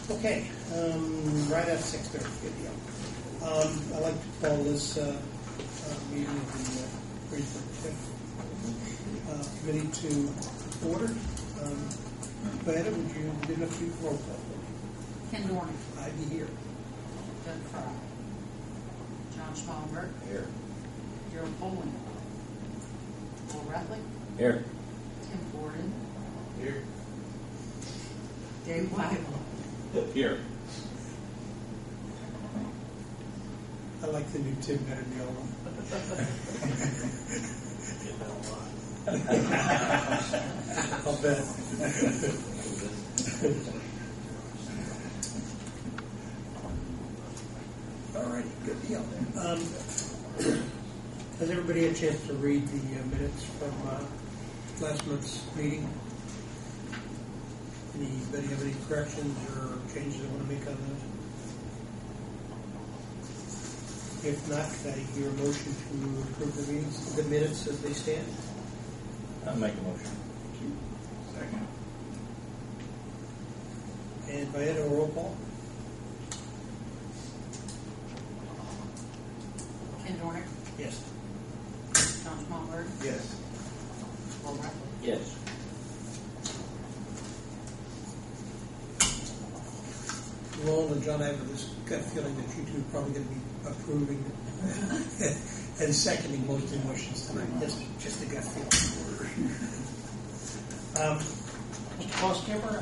Okay, right at 6:30. Good deal. I'd like to call this meeting of the Greensburg IN TIF committee to order. Diana, would you give a few roll call? Ken Dornan. Ivy here. Doug Fry. John Schmalberg. Here. Gerald Bowling. Will Rutley. Here. Tim Gordon. Here. Dave White. Here. I like the new Tim better than the old one. I'll bet. All right, good deal. Has everybody had a chance to read the minutes from last month's meeting? Anybody have any corrections or changes they want to make on those? If not, could I hear a motion to approve the minutes as they stand? I'll make a motion. Second. And by it, a roll call? Ken Dornan. Yes. John Schmalberg. Yes. Will Rutley. Yes. Lowell and John, I have this gut feeling that you two are probably going to be approving and seconding most of the motions tonight. That's just a gut feeling. Mr. Foskemmer,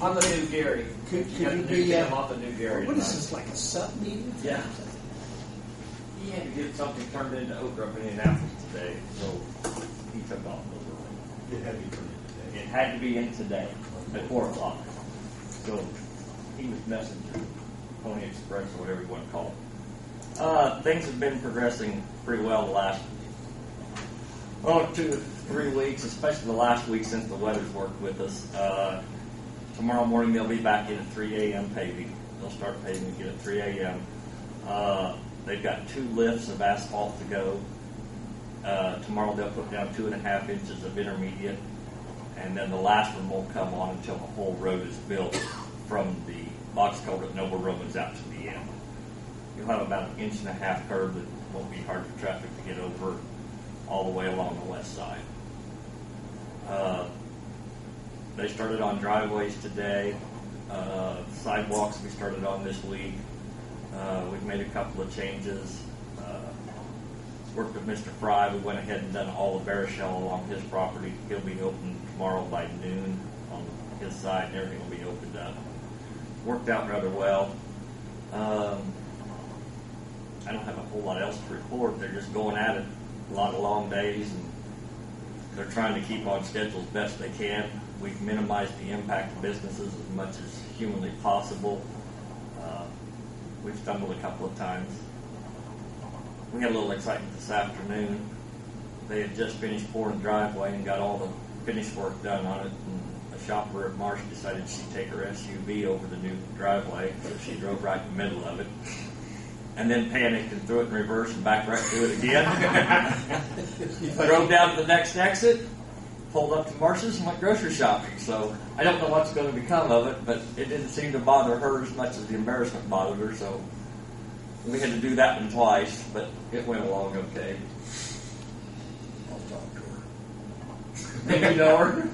I'm the new Gary. Could You you be be? I'm the new Gary. What is this, like a sub meeting? Yeah. He had to get something turned into Okra up in Indianapolis today, so he took off over. It had to be printed today. It had to be in today at 4 o'clock. So he was messenger, Pony Express, or whatever you want to call it. Things have been progressing pretty well the last 2 to 3 weeks, especially the last week since the weather's worked with us. Tomorrow morning they'll be back in at 3 a.m. paving. They'll start paving again at 3 a.m. They've got 2 lifts of asphalt to go. Tomorrow they'll put down 2.5 inches of intermediate, and then the last one won't come on until the whole road is built from the box culvert Noble Romans out to the end. You'll have about 1.5 inches curve that won't be hard for traffic to get over all the way along the west side. They started on driveways today. Sidewalks we started on this week. We've made a couple of changes. Worked with Mr. Fry. We went ahead and done all the Barishell along his property. He'll be open tomorrow by noon on his side, and everything will be opened up. Worked out rather well. I don't have a whole lot else to report. They're just going at it. A lot of long days, and they're trying to keep on schedule as best they can. We've minimized the impact of businesses as much as humanly possible. We've stumbled a couple of times. We had a little excitement this afternoon. They had just finished pouring the driveway and got all the finish work done on it. And a shopper at Marsh decided she'd take her SUV over the new driveway, so she drove right in the middle of it. And then panicked and threw it in reverse and backed right through it again. Drove down to the next exit, pulled up to Marsh's and went grocery shopping. So I don't know what's going to become of it, but it didn't seem to bother her as much as the embarrassment bothered her. So we had to do that one twice, but it went along okay. I'll talk to her. Did you know her?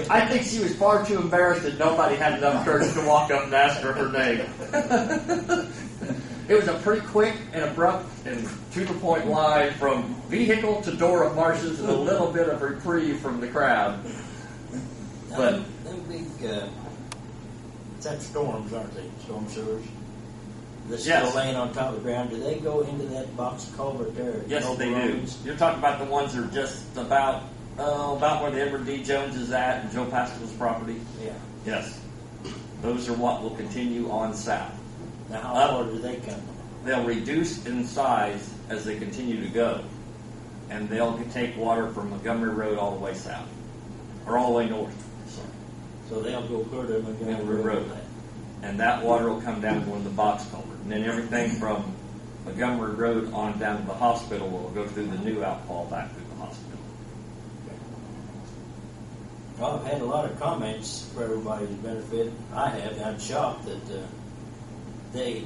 I think she was far too embarrassed that nobody had enough courage to walk up and ask her her name. It was a pretty quick and abrupt and to-the-point line from vehicle to door of Marsh's and a little bit of reprieve from the crowd. But them big, that's storms, aren't they? Storm sewers. They're still Yes. laying on top of the ground. Do they go into that box culvert there? yes, Noble they do. Romans? You're talking about the ones that are just about where the Edward D. Jones is at and Joe Pascal's property. Yeah. Yes. Those are what will continue on south. Now, how far do they come? They'll reduce in size as they continue to go, and they'll take water from Montgomery Road all the way south, or all the way north. So they'll go clear to Montgomery Road. And that water will come down to one of the box culvert, and then everything from Montgomery Road on down to the hospital will go through the new outfall back through the hospital. Well, I've had a lot of comments for everybody's benefit. I have. I'm shocked that they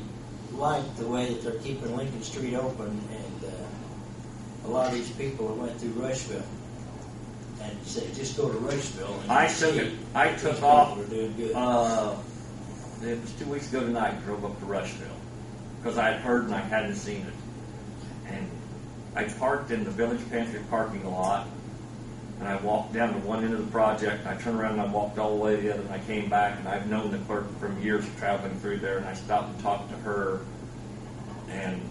like the way that they're keeping Lincoln Street open, and a lot of these people that went through Rushville and said, just go to Rushville. And I you took see it. I these took people off. are doing good. It was 2 weeks ago tonight. I drove up to Rushville because I had heard and I hadn't seen it. And I parked in the Village Pantry parking lot, and I walked down to one end of the project. And I turned around and I walked all the way to the other, and I came back. And I've known the clerk from years traveling through there. And I stopped and talked to her, and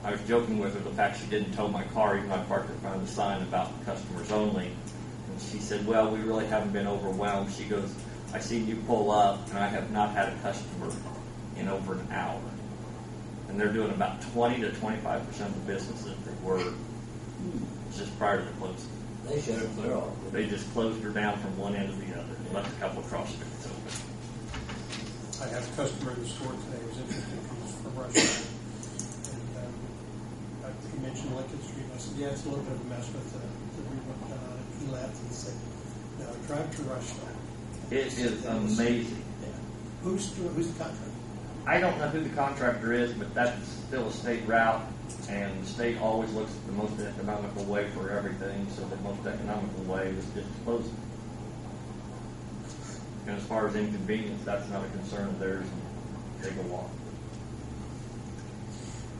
I was joking with her the fact she didn't tow my car, even though I parked in front of the sign about customers only. And she said, "Well, we really haven't been overwhelmed." She goes, "I seen you pull up, and I have not had a customer in over an hour." And they're doing about 20 to 25% of the business that they were just prior to the closing. They shut it clear off. They just closed her down from one end to the other and left a couple of cross streets open. I had a customer in the store today who was interested because from Russia. And he mentioned Lincoln Street. And I said, yeah, it's a little bit of a mess with the rework done on it. He laughed and he said, no, drive to Rushville. It is amazing. Yeah. Who's the contractor? I don't know who the contractor is, but that's still a state route, and the state always looks at the most economical way for everything, so the most economical way is just to close it. And as far as inconvenience, that's not a concern of theirs, and take a walk.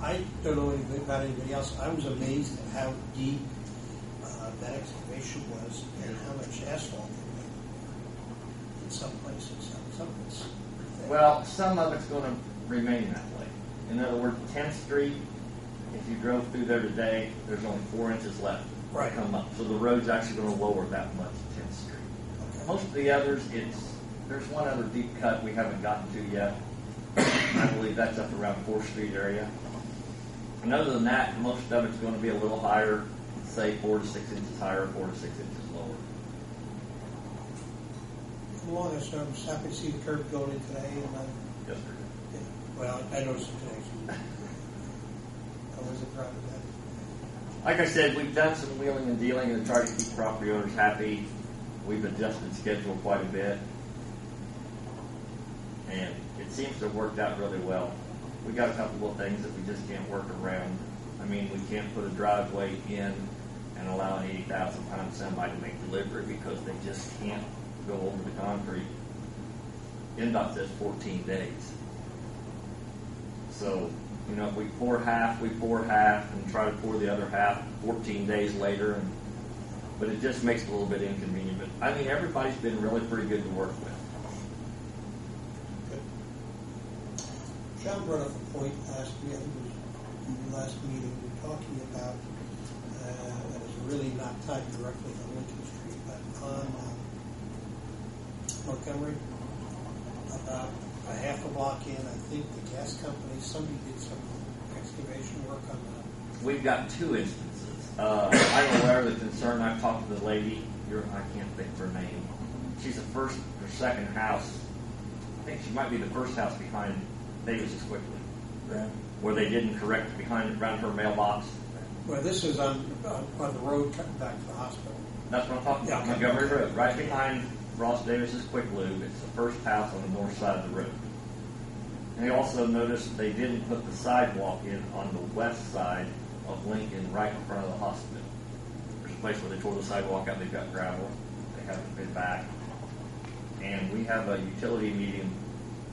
I don't know anything about anybody else. I was amazed at how deep that excavation was and how much asphalt they made in some places. Some of it's Well, some of it's going to remain that way. In other words, 10th Street, if you drove through there today, there's only 4 inches left Right. to come up. So the road's actually going to lower that much, 10th Street. okay. Most of the others, there's one other deep cut we haven't gotten to yet. I believe that's up around 4th Street area. And other than that, most of it's going to be a little higher, say 4 to 6 inches higher, 4 to 6 inches lower. Well, I was happy to see the curb going in today, and Yesterday. yeah, well, I noticed it today. So I wasn't proud of that. Like I said, we've done some wheeling and dealing and tried to keep property owners happy. We've adjusted schedule quite a bit. And it seems to have worked out really well. We got a couple of things that we just can't work around. I mean, we can't put a driveway in and allow an 80,000-pound semi to make delivery because they just can't go over the concrete. NDOT says 14 days. So, you know, if we pour half, and try to pour the other half 14 days later. But it just makes it a little bit inconvenient. But, I mean, everybody's been really pretty good to work with. John brought up a point last week, I think it was in the last meeting, we were talking about, that is really not tied directly to Lincoln Street, but on Montgomery, about a half a block in, I think the gas company, somebody did some excavation work on that. We've got 2 instances. I'm aware of the concern. I've talked to the lady. I can't think of her name. She's the first or second house. I think she might be the first house behind Davis's quickly, Right. where they didn't correct around her mailbox. Well, this is on the road coming back to the hospital. That's what I'm talking about. Yeah, okay. Montgomery Road, right behind Ross Davis's Quick Lube. It's the first house on the north side of the road. And he also noticed they didn't put the sidewalk in on the west side of Lincoln, right in front of the hospital. There's a place where they tore the sidewalk out. They've got gravel. They haven't been back. And we have a utility meeting.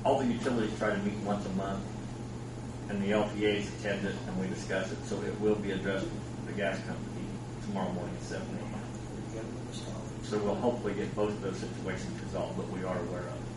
All the utilities try to meet once a month, and the LPAs attend it, and we discuss it. So it will be addressed with the gas company tomorrow morning at 7 a.m. So we'll hopefully get both of those situations resolved, but we are aware of it.